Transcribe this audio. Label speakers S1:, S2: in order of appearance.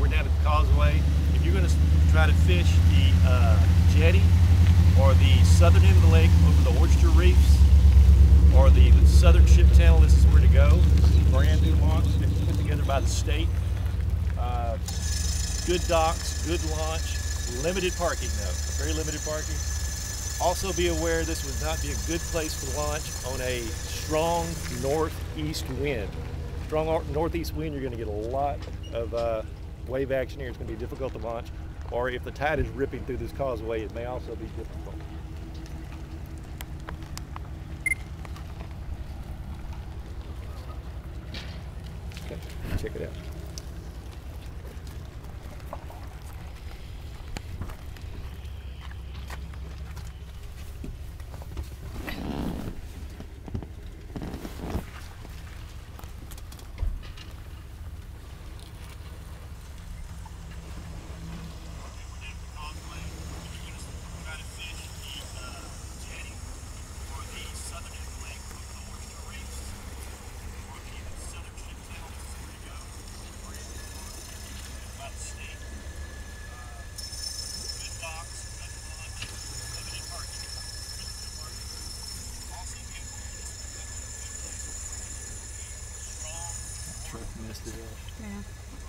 S1: we're down at the Causeway. If you're going to try to fish the jetty or the southern end of the lake over the oyster reefs or the southern ship channel, this is where to go. Brand new launch, been put together by the state. Good docks, good launch, limited parking though, very limited parking. Also be aware this would not be a good place to launch on a strong northeast wind. Strong northeast wind, you're going to get a lot of wave action here. It's going to be difficult to launch. Or if the tide is ripping through this causeway, it may also be difficult. Okay, check it out.
S2: Yeah.